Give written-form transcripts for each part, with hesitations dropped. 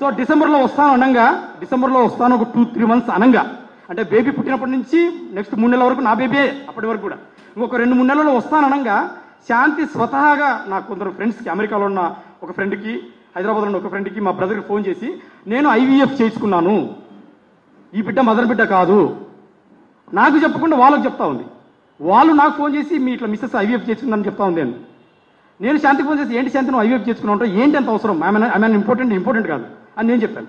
So డిసెంబర్లో వస్తాను ఒక 2-3 months అనంగా, అంటే బేబీ పుట్టినప్పటి నుంచి నెక్స్ట్ 3 నెలల వరకు నా బేబీ, అప్పటి వరకు కూడా ఇంకొక 2-3 నెలల్లో వస్తాననంగా శాంతి స్వతహాగా నాకు కొందరు ఫ్రెండ్స్కి, అమెరికాలో ఉన్న ఒక ఫ్రెండ్కి, హైదరాబాద్లో ఉన్న ఒక ఫ్రెండ్కి, మా బ్రదర్కి ఫోన్ చేసి నేను IVF చేయించుకున్నాను, ఈ బిడ్డ మదర్ బిడ్డ కాదు, నాకు చెప్పకుండా వాళ్ళకి చెప్తా ఉంది. వాళ్ళు నాకు ఫోన్ చేసి మీ ఇట్లా మిస్సెస్ IVF చేసుకుందని చెప్తా ఉంది. నేను శాంతికి ఫోన్ చేసి ఏంటి శాంతి నువ్వు IVF చేసుకున్నావు అంటే ఏంటి అంత అవసరం, ఐ ఇంపార్టెంట్ కాదు అని నేను చెప్పాను.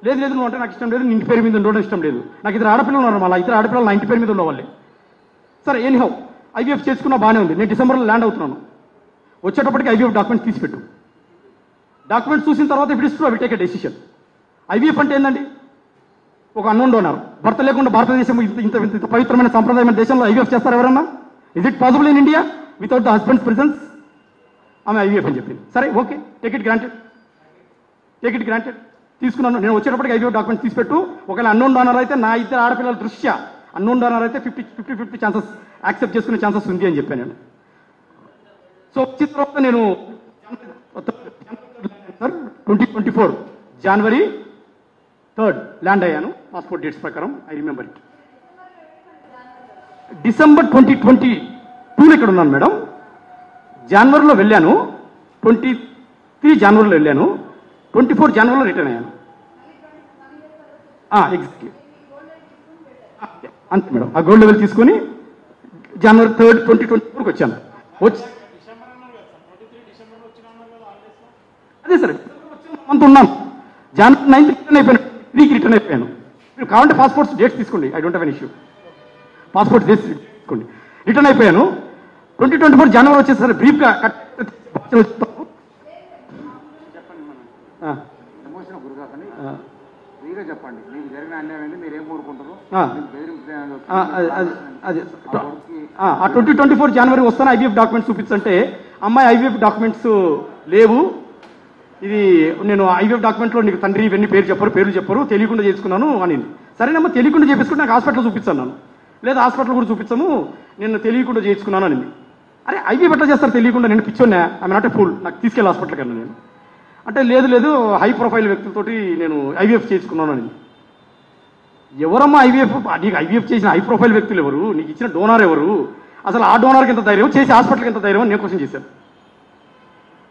లేదు నువ్వు అంటే నాకు ఇష్టం లేదు, నీ ఇంటి పేరు మీద ఉండడం ఇష్టం లేదు, నాకు ఇద్దరు ఆడపిల్లలు ఉన్నారు, మళ్ళీ ఇద్దరు ఆడపిల్లలు నా ఇంటి పేరు మీద ఉండేవాళ్ళే. సరే ఎనీహౌ IVF చేసుకున్నా బాగానే ఉంది. నేను డిసెంబర్లో ల్యాండ్ అవుతున్నాను. వచ్చేటప్పటికి IVF డాక్యుమెంట్స్ తీసిపెట్టు. డాక్యుమెంట్స్ చూసిన తర్వాత ఇప్పుడు ఇస్తూ అవి టేక్ ఎ డెసిషన్. IVF అంటే ఏంటండి? ఒక అన్నోన్ డోనర్, భర్త లేకుండా భారతదేశం ఇంత పవిత్రమైన సంప్రదాయమైన దేశంలో IVF చేస్తారు ఎవరన్నా? Is it possible in India without the husbands presence? ఆమె IVF అని చెప్పింది. సరే ఓకే, టేక్ ఇట్ గ్రాంటెడ్ తీసుకున్నాను. నేను వచ్చేటప్పటికి IVF డాక్యుమెంట్స్ తీసిపెట్టు. ఒకవేళ అన్నోన్ డోనర్ అయితే నా ఇద్దరు ఆడపిల్లల దృష్ట్యా అన్నోన్ డోనర్ అయితే 50-50 ఛాన్సెస్ యాక్సెప్ట్ చేసుకునే ఛాన్సెస్ ఉంది అని చెప్పాను నేను. సో వచ్చిన తర్వాత నేను 2024 January 3rd ల్యాండ్ అయ్యాను పాస్పోర్ట్ డేట్స్ ప్రకారం. I remember it. డిసెంబర్ 2022 ఇక్కడ ఉన్నాను మేడం. జనవరిలో వెళ్ళాను, 23 జనవరిలో వెళ్ళాను, 24 జనవరిలో రిటర్న్ అయ్యాను. ఎగ్జాక్ట్లీ అంతే మేడం. ఆ గోల్డ్ లెవెల్ తీసుకొని January 3rd 2024 వచ్చాను. అదే సార్ అంత ఉన్నాను. January 9th రిటర్న్ అయిపోయాను, 3కి రిటర్న్ అయిపోయాను. మీరు కావాలంటే పాస్పోర్ట్స్ డేట్స్ తీసుకోండి, I don't have an issue. Passport dates తీసుకోండి. రిటర్న్ అయిపోయాను. 2024 జనవరి వచ్చేసరి బ్రీఫ్గా చెప్పండి. మీకు జరిగిన అన్యాయం మీరు ఏం కోరుకుంటారు? 2024 జనవరి వస్తాను IVF డాక్యుమెంట్స్ చూపించంటే అమ్మాయి IVF డాక్యుమెంట్స్ లేవు, ఇది నేను IVF డాక్యుమెంట్లో నీకు తండ్రి ఇవన్నీ పేర్లు చెప్పరు, తెలియకుండా చేసుకున్నాను అని. సరేనమ్మా, తెలియకుండా చేపించుకుంటే నాకు హాస్పిటల్ చూపించాను. లేదా హాస్పిటల్ కూడా చూపించాము, నేను తెలియకుండా చేయించుకున్నాను అని. అరే IVF ఎట్లా చేస్తారు తెలియకుండా? నేను పిచ్చోన్నా, ఐ నాట్ ఎ ఫూల్, నాకు తీసుకెళ్ళి హాస్పిటల్ కన్నా నేను అంటే లేదు హై ప్రొఫైల్ వ్యక్తులతోటి నేను IVF చేసుకున్నాను అని. ఎవరమ్మా IVF? నీకు IVF చేసిన హై ప్రొఫైల్ వ్యక్తులు ఎవరు? నీకు ఇచ్చిన డోనార్ ఎవరు? అసలు ఆ డోనార్కి ఎంత ధైర్యం, చేసి హాస్పిటల్కి ఎంత ధైర్యం అని నేను క్వశ్చన్ చేశాను.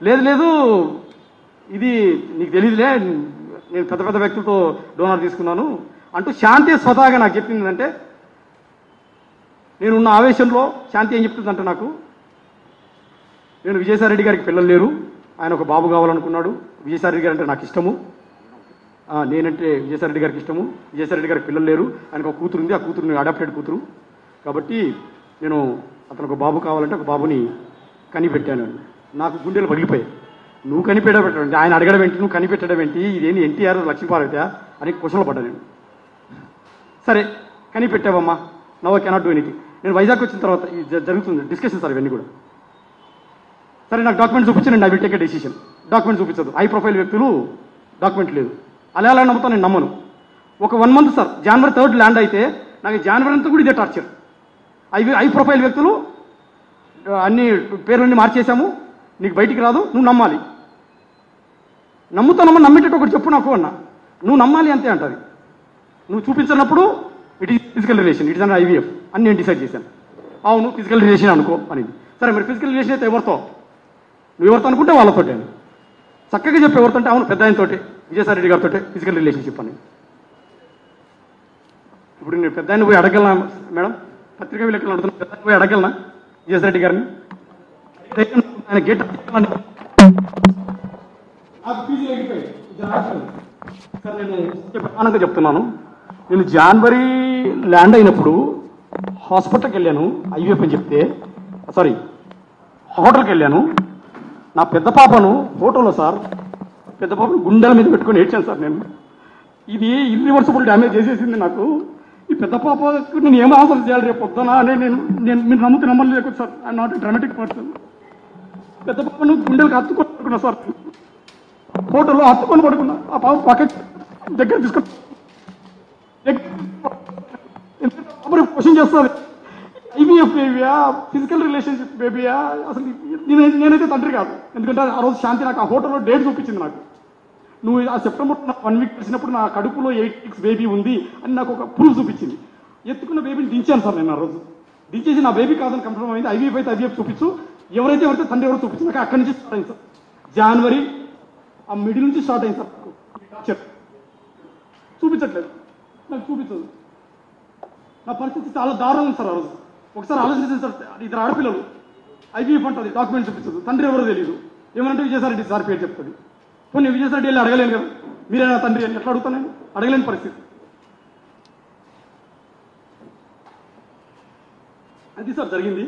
లేదు ఇది నీకు తెలియదులే, నేను పెద్ద వ్యక్తులతో డోనార్ తీసుకున్నాను అంటూ శాంతి స్వతహాగా నాకు చెప్పింది. అంటే నేనున్న ఆవేశంలో శాంతి ఏం చెప్తుందంటే, నాకు నేను విజయసాయిరెడ్డి గారికి పిల్లలు లేరు, ఆయన ఒక బాబు కావాలనుకున్నాడు, విజయసాయిరెడ్డి గారు అంటే నాకు ఇష్టము, నేనంటే విజయసాయిరెడ్డి గారికి ఇష్టము, విజయసాయిరెడ్డి గారికి పిల్లలు లేరు, ఆయనకు ఒక కూతురు ఉంది, ఆ కూతురు అడాప్టెడ్ కూతురు, కాబట్టి నేను అతను ఒక బాబు కావాలంటే ఒక బాబుని కనిపెట్టాను. నాకు గుండెలు పగిలిపోయాయి. నువ్వు కనిపెట్టడం, ఆయన అడగడం ఏంటి, నువ్వు కనిపెట్టడం ఏంటి, ఇదేంటి NTR లక్ష్మీపార్వతి అని క్వశ్చన్లో పడ్డా నేను. సరే కనిపెట్టావమ్మా, now I cannot do anything. నేను వైజాగ్ వచ్చిన తర్వాత జరుగుతుంది డిస్కషన్ సార్ ఇవన్నీ కూడా. సరే నాకు డాక్యుమెంట్ చూపించండి, I will take a decision. Document చూపించదు, హై ప్రొఫైల్ వ్యక్తులు, డాక్యుమెంట్ లేదు. అలా నమ్ముతాను, నేను నమ్మను. ఒక 1 month sir, January 3rd land అయితే నాకు జనవరి అంతా కూడా ఇదే టార్చర్. హై ప్రొఫైల్ వ్యక్తులు అన్ని పేర్లన్నీ మార్చేశాము, నీకు బయటికి రాదు, నువ్వు నమ్మాలి. నమ్మేటట్టు ఒకటి చెప్పు నాకు అన్నా. నువ్వు నమ్మాలి అంతే అంటది. నువ్వు చూపించినప్పుడు it is physical relation, it is an IVF అని నేను డిసైడ్ చేశాను. అవును ఫిజికల్ రిలేషన్ అనుకో అనేది. సరే మరి ఫిజికల్ రిలేషన్ అయితే ఎవరితో? నువ్వు ఎవరితో అనుకుంటే వాళ్ళతో చక్కగా చెప్పి. ఎవరితో అంటే అవును పెద్ద ఆయనతోటి, విజయసాయిరెడ్డి గారితో ఫిజికల్ రిలేషన్షిప్ అని. ఇప్పుడు నేను పెద్ద ఆయన పోయి అడగలనా మేడం? పత్రికా విలేకరులు అడుగుతున్నా, పెద్ద పోయి అడగలనా విజయసాయిరెడ్డి గారిని? ఆయన గేట్ సార్ నేను ప్రధానంగా చెప్తున్నాను. నేను జనవరి ల్యాండ్ అయినప్పుడు హాస్పిటల్కి వెళ్ళాను, IVF అని చెప్తే, సారీ హోటల్కి వెళ్ళాను. నా పెద్ద పాపను ఫోటోలో సార్, పెద్ద పాపను గుండెల మీద పెట్టుకొని ఏడ్చాను సార్. నేను ఇది ఇర్రివర్సిబుల్ డ్యామేజ్ చేసేసింది నాకు. ఈ పెద్ద పాపకు నేను ఏం ఆన్సర్ చేయాలి రేపు పొద్దున అని నేను మీరు నమ్మలేదు sir. I'm not a dramatic person. పెద్ద పాపను గుండెలకు హత్తుకొని పడుకున్నా సార్, ఫోటోలో హత్తుకొని పడుకున్నా. ఆ పాప పక్క దగ్గర తీసుకొని క్వశ్చన్ చేస్తుంది, IVF బేబీయా ఫిజికల్ రిలేషన్షిప్ బేబీయా? అసలు నేనైతే తండ్రి కాదు. ఎందుకంటే ఆ రోజు శాంతి నాకు ఆ హోటల్లో డేట్ చూపించింది. నాకు నువ్వు ఆ సెప్టెంబర్ 1 వీక్ వచ్చినప్పుడు నా కడుపులో 8 weeks బేబీ ఉంది అని నాకు ఒక ప్రూఫ్ చూపించింది. ఎత్తుకున్న బేబీని దించాను సార్ నేను ఆ రోజు. దించేసి నా బేబీ కాదని కన్ఫర్మ్ అయింది. ఐవీఎఫ్ అయితే ఐవీఎఫ్ చూపించు, ఎవరైతే తండ్రి ఎవరో చూపించు. నాకు అక్కడి నుంచి స్టార్ట్ అయింది సార్. జనవరి ఆ మిడిల్ నుంచి స్టార్ట్ అయింది సార్. చూపించట్లేదు, నాకు చూపించదు. నా పరిస్థితి చాలా దారుణం ఉంది సార్. ఆ రోజు ఒకసారి ఆలోచించింది సార్. ఇద్దరు ఆడపిల్లలు, ఐవీఎఫ్ అంటుంది, డాక్యుమెంట్ చూపించదు, తండ్రి ఎవరో తెలియదు. ఏమంటే విజయసాయిరెడ్డి సార్ పేరు చెప్తుంది. పోనీ విజయసాయిరెడ్డి వెళ్ళి అడగలేను కదా, మీరేనా తండ్రి అని ఎట్లా అడుగుతాను నేను? అడగలేని పరిస్థితి. అది సార్ జరిగింది.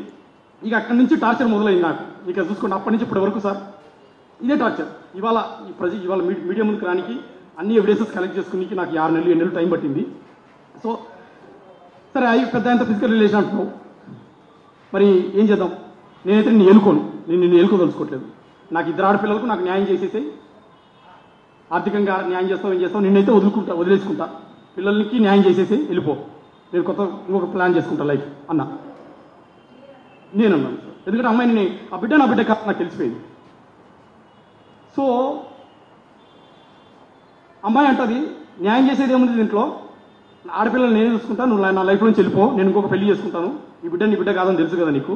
ఇక అక్కడి నుంచి టార్చర్ మొదలైంది నాకు. ఇక చూసుకోండి, అప్పటి నుంచి ఇప్పటి వరకు సార్ ఇదే టార్చర్. ఇవాళ ఇవాళ మీడియా ముందుకు రానికి అన్ని ఎవిడెన్సెస్ కలెక్ట్ చేసుకుని నాకు 6 నెలలు 7 నెలలు టైం పట్టింది. సో సరే, పెద్ద ఎంత ఫిజికల్ రిలేషన్ అంటున్నావు, మరి ఏం చేద్దాం? నేనైతే నిన్ను ఏలుకోను, నేను నిన్ను ఏలుకోదలుచుకోవట్లేదు. నాకు ఇద్దరు ఆడపిల్లలకు నాకు న్యాయం చేసేసి, ఆర్థికంగా న్యాయం చేస్తావు, ఏం చేస్తావు, నిన్నైతే వదిలేసుకుంటా, పిల్లలకి న్యాయం చేసేసి వెళ్ళిపో, నేను ఇంకొక ప్లాన్ చేసుకుంటా లైఫ్ అన్నా. నేనన్నాను సార్. ఎందుకంటే అమ్మాయిని ఆ బిడ్డ నా బిడ్డ కాదు నాకు తెలిసిపోయింది. సో అమ్మాయి అంటది, న్యాయం చేసేది ఏముంది దీంట్లో, ఆడపిల్లలు నేను చూసుకుంటా, నువ్వు నా లైఫ్ నుంచి వెళ్ళిపో, నేను ఇంకొక పెళ్లి చేసుకుంటాను, ఈ బిడ్డ నీ బిడ్డ కాదని తెలుసు కదా నీకు,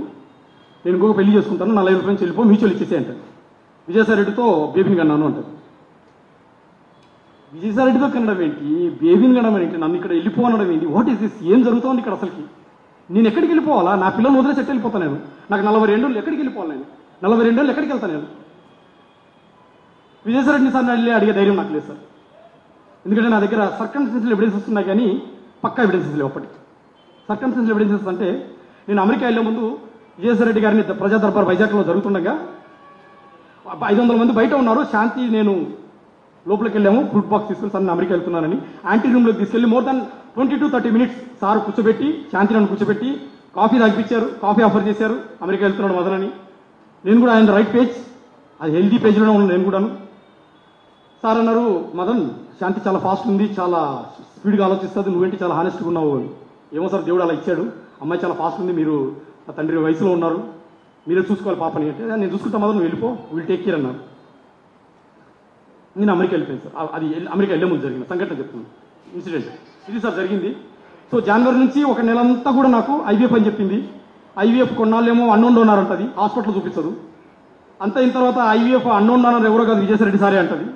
నేను ఇంకొక పెళ్లి చేసుకుంటాను, నా లైఫ్ నుంచి వెళ్ళిపో, మ్యూచువల్ ఇచ్చేసే అంటారు. విజయసాయిరెడ్డితో బేబీని కన్నాను అంటారు. విజయసాయిరెడ్డితో కనడం ఏంటి, బేబీని కనడం ఏంటి, నన్ను ఇక్కడ వెళ్ళిపో అనడం ఏంటి? What is this? ఏం జరుగుతోంది ఇక్కడ అసలుకి? నేను ఎక్కడికి వెళ్ళిపోవాలా? నా పిల్లలు వదిలేసి ఎట్టు వెళ్ళిపోతాను నేను? నాకు 42 ఏళ్ళు, ఎక్కడికి వెళ్ళిపోవాలి నేను? 42 ఏళ్ళు ఎక్కడికి వెళ్తాను నేను? విజయసాయిరెడ్డిని సార్ వెళ్ళి అడిగే ధైర్యం నాకు లేదు సార్. ఎందుకంటే నా దగ్గర సర్కమ్స్టెన్షియల్ ఎవిడెన్సెస్ ఉన్నాయి, కానీ పక్కా ఎవిడెన్సెస్ లేవు. అప్పటికి సర్కమ్స్టెన్షియల్ ఎవిడెన్సెస్ అంటే, నేను అమెరికా వెళ్ళే ముందు విజయసాయిరెడ్డి గారిని ప్రజా దర్బార్ వైజాగ్లో జరుగుతుండగా 500 మంది బయట ఉన్నారు. శాంతి నేను లోపలికి వెళ్ళాము, ఫుడ్ బాక్స్ తీసుకుని సార్ నేను అమెరికా వెళ్తున్నానని యాంటీ రూమ్లోకి తీసుకెళ్ళి more than 20 to 30 minutes sir కూర్చోబెట్టి, శాంతి నన్ను కూర్చోబెట్టి కాఫీ తాగిపించారు, కాఫీ ఆఫర్ చేశారు. అమెరికా వెళ్తున్నాడు మదనని. నేను కూడా ఆయన రైట్ పేజ్, అది హెల్దీ పేజ్లోనే ఉన్నాను నేను కూడాను. సార్ అన్నారు, మదన్ శాంతి చాలా ఫాస్ట్ ఉంది, చాలా స్పీడ్గా ఆలోచిస్తుంది, నువ్వేంటి చాలా హానెస్ట్గా ఉన్నావు. ఏమో సార్, దేవుడు అలా ఇచ్చాడు, అమ్మాయి చాలా ఫాస్ట్ ఉంది, మీరు ఆ తండ్రి వయసులో ఉన్నారు, మీరే చూసుకోవాలి పాపని అంటే, నేను చూసుకుంటా మదన్, నువ్వు వెళ్ళిపో, విల్ టేక్ కేర్ అన్నారు. నేను అమెరికా వెళ్ళిపోయాను సార్. అది అమెరికా వెళ్ళే ముందు జరిగిన సంఘటన చెప్తున్నాను, ఇన్సిడెంట్ ఇది సార్ జరిగింది. సో జనవరి నుంచి ఒక నెలంతా కూడా నాకు ఐవీఎఫ్ అని చెప్పింది. ఐవీఎఫ్ కొన్నాళ్ళేమో అన్నోన్ డోనర్ అంటది, హాస్పిటల్ చూపించదు. అంత అయిన తర్వాత ఐవీఎఫ్ అన్నోన్ డోనర్ ఎవరో కాదు, విజయసాయిరెడ్డి సారే అంటది.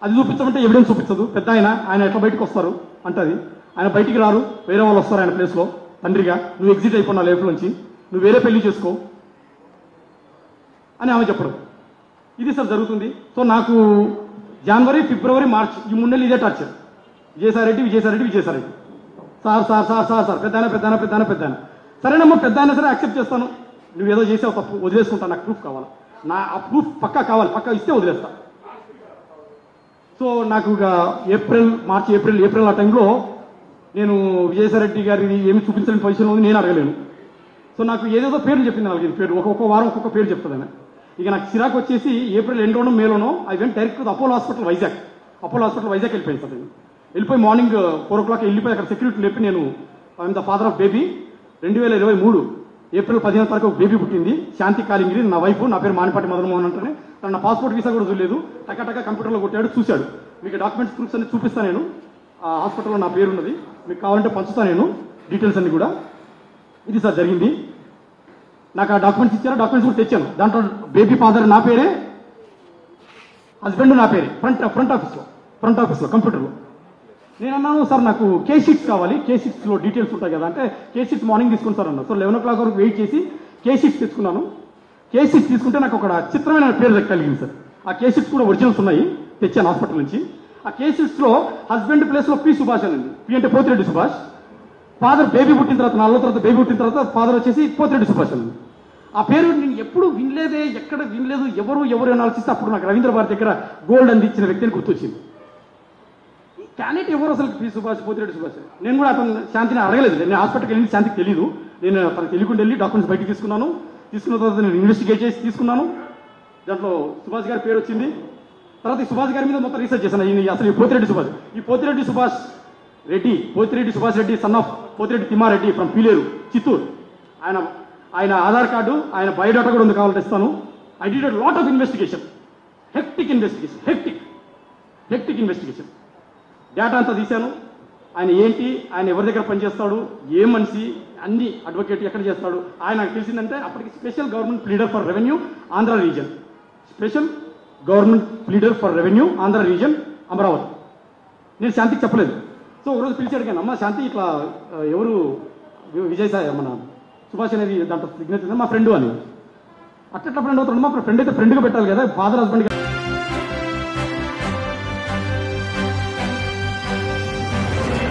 అది చూపించమంటే ఎవిడెన్స్ చూపించదు. పెద్ద ఆయన ఎట్లా బయటకు వస్తారు అంటది. ఆయన బయటికి రారు, వేరే వాళ్ళు వస్తారు ఆయన ప్లేస్లో తండ్రిగా. నువ్వు ఎగ్జిట్ అయిపోయినా లైఫ్ నుంచి, నువ్వు వేరే పెళ్లి చేసుకో అని ఆమె చెప్పడం. ఇది సార్ జరుగుతుంది. సో నాకు జనవరి, ఫిబ్రవరి, మార్చ్ ఈ 3 నెలలు ఇదే torture. Vijayasai Reddy sir sir sir sir sir పెద్ద సరేనమ్మా, పెద్ద అయినా సరే యాక్సెప్ట్ చేస్తాను, నువ్వేదో చేసావు తప్పు, వదిలేసుకుంటాను, నాకు ప్రూఫ్ కావాలి, ఆ ప్రూఫ్ పక్కా కావాలి, పక్కా ఇస్తే వదిలేస్తా. సో నాకు ఇక మార్చి ఏప్రిల్ ఆ టైంలో నేను విజయసాయిరెడ్డి గారిని ఏమి చూపించలేని పొజిషన్లో ఉంది, నేను అడగలేను. సో నాకు ఏదేదో పేర్లు చెప్పింది, 4 పేరు, ఒక్కొక్క వారం ఒక్కొక్క పేరు చెప్తుంది ఆమె. ఇక నాకు చిరాకు వచ్చేసి ఏప్రిల్ ఎండ్లోనో మేలోనో I went direct to Apollo hospital Vizag వెళ్ళిపోయింది సార్. నేను వెళ్ళిపోయి మార్నింగ్ 4 o'clock వెళ్ళిపోయి అక్కడ సెక్యూరిటీ లేపి, నేను I'm the father of baby, 2023 April 15 తారీఖు బేబీ పుట్టింది, శాంతి కాలింగిరి నా వైఫ్, నా పేరు మానిపాటి మదన్మోహన్ అంటేనే. తన నా పాస్పోర్ట్ వీసా కూడా చూడలేదు, టకా కంప్యూటర్లో కొట్టాడు, చూశాడు. మీకు డాక్యుమెంట్స్ ప్రూఫ్స్ అన్ని చూపిస్తాను నేను, ఆ హాస్పిటల్లో నా పేరు ఉన్నది, మీకు కావాలంటే పంచుతాను నేను డీటెయిల్స్ అన్ని కూడా. ఇది సార్ జరిగింది. నాకు ఆ డాక్యుమెంట్స్ ఇచ్చారు, డాక్యుమెంట్స్ కూడా తెచ్చాను. దాంట్లో బేబీ ఫాదర్ నా పేరే, హస్బెండ్ నా పేరే, ఫ్రంట్ ఆఫీస్లో కంప్యూటర్లో. నేను అన్నాను, సార్ నాకు కేషీట్స్ కావాలి, కేషీట్స్లో డీటెయిల్స్ ఉంటాయి కదా అంటే, కేషీట్స్ మార్నింగ్ తీసుకుని సార్ అన్నారు. సో 11 o'clock వరకు వెయిట్ చేసి కేషీట్స్ తెచ్చుకున్నాను. కేషీట్స్ తీసుకుంటే నాకు ఒక చిత్రమైన పేరు కలిగింది సార్. ఆ కేషీట్స్ కూడా ఒరిజినల్స్ ఉన్నాయి, తెచ్చాను హాస్పిటల్ నుంచి. ఆ కేషీట్స్లో హస్బెండ్ ప్లేస్లో పి సుభాష్ అని ఉంది. పి అంటే పోతిరెడ్డి సుభాష్. ఫాదర్ బేబీ పుట్టిన తర్వాత 4 రోజుల తర్వాత బేబీ పుట్టిన తర్వాత ఫాదర్ వచ్చేసి పోతిరెడ్డి సుభాష్ అని ఉంది. ఆ పేరు నేను ఎప్పుడు వినలేదే, ఎక్కడ వినలేదు, ఎవరు అనాల్సిస్తే అప్పుడు నాకు రవీంద్ర భారతి దగ్గర గోల్డ్ అందించిన వ్యక్తిని గుర్తొచ్చింది. క్యాండిడేట్ ఎవరు అసలు పి సుభాష్, పోతిరెడ్డి సుభాష్. నేను కూడా అతను శాంతిని అడగలేదు, నేను హాస్పిటల్కి వెళ్ళి శాంతికి తెలియదు. నేను తనకు తెలియకుండా వెళ్ళి డాక్యుమెంట్స్ బయటకు తీసుకున్న తర్వాత నేను ఇన్వెస్టిగేట్ చేసి తీసుకున్నాను. దాంట్లో సుభాష్ గారి పేరు వచ్చింది. తర్వాత ఈ సుభాష్ గారి మీద మొత్తం రీసెర్చ్ చేశాను. అసలు ఈ Pothireddy Subhash Reddy son of Pothireddy Thimmareddy from Pileru, Chittoor. ఆయన ఆధార్ కార్డు, ఆయన బయోడాటా కూడా ఉంది, కావాలంటే ఇస్తాను. I did lot of investigation. Hectic investigation, hectic investigation. Data అంతా తీశాను. ఆయన ఏంటి, ఆయన ఎవరి దగ్గర పనిచేస్తాడు, ఏ మనిషి, అన్ని అడ్వకేట్ ఎక్కడ చేస్తాడు, ఆయన నాకు తెలిసిందంటే అప్పటికి special government pleader for revenue Andhra reason, special government pleader for revenue Andhra reason Amaravati. నేను శాంతికి చెప్పలేదు. సో ఒకరోజు పిలిచి అడిగాను, అమ్మ శాంతి ఇట్లా ఎవరు విజయసాయి మన సుభాష్ అనేది దాంట్లో సిగ్నేచర్ మా ఫ్రెండ్ అని. అట్లా ఫ్రెండ్ అవుతాడు, మా ఫ్రెండ్ అయితే ఫ్రెండ్గా పెట్టాలి కదా, ఫాదర్ హస్బెండ్